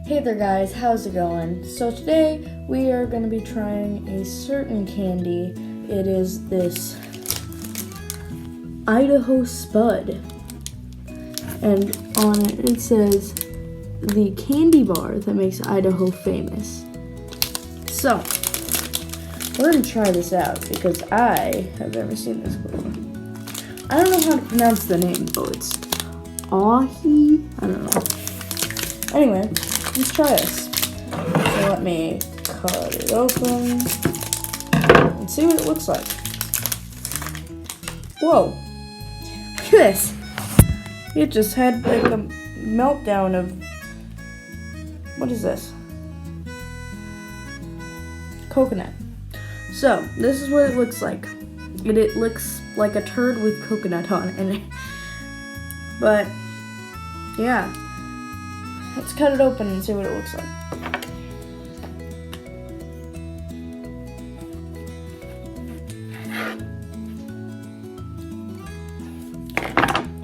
Hey there guys, how's it going? So today we are going to be trying a certain candy. It is this Idaho Spud. And on it says, the candy bar that makes Idaho famous. So, we're going to try this out because I have never seen this before. I don't know how to pronounce the name though. It's Ahi? I don't know. Anyway, let's try this. So let me cut it open and see what it looks like. Whoa. Look at this. It just had like a meltdown of, what is this? Coconut. So, this is what it looks like. It looks like a turd with coconut on it. But, yeah. Let's cut it open and see what it looks like.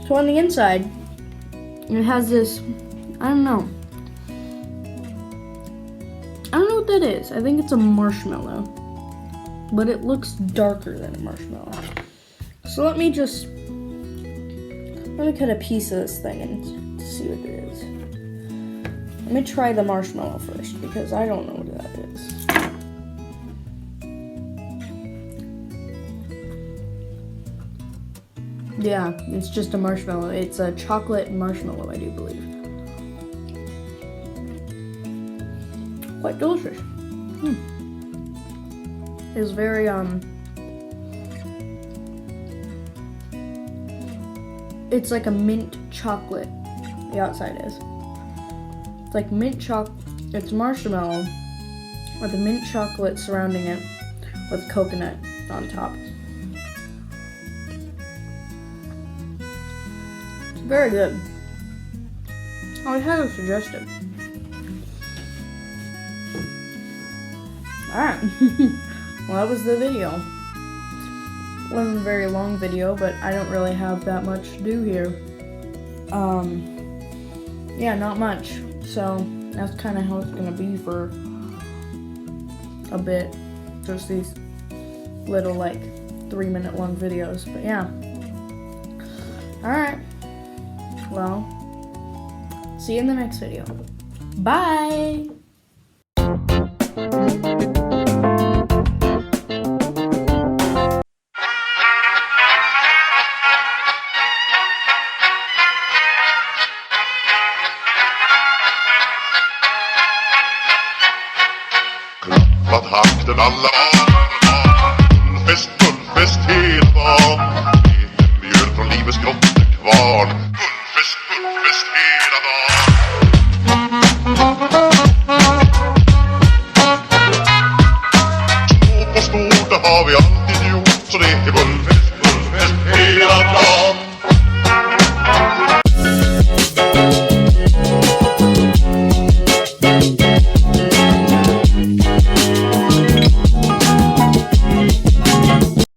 So on the inside, it has this, I don't know what that is. I think it's a marshmallow, but it looks darker than a marshmallow. So let me cut a piece of this thing and see what it is. Let me try the marshmallow first because I don't know what that is. Yeah, it's just a marshmallow. It's a chocolate marshmallow, I do believe. Quite delicious. It's very, it's like a mint chocolate, the outside is. It's like mint chocolate, it's marshmallow with a mint chocolate surrounding it with coconut on top. It's very good. Oh, it has a suggestive. Alright. Well, that was the video. It wasn't a very long video, but I don't really have that much to do here. Yeah, not much. So, that's kind of how it's going to be for a bit. Just these little, like, 3-minute long videos. But yeah. Alright. Well, see you in the next video. Bye! Klappat hakten alla Gullfest hela dagen. Lite mjöl från livets grottekvarn. Gullfest hela dagen. Små på stort, det har vi alltid gjort. Så det är bull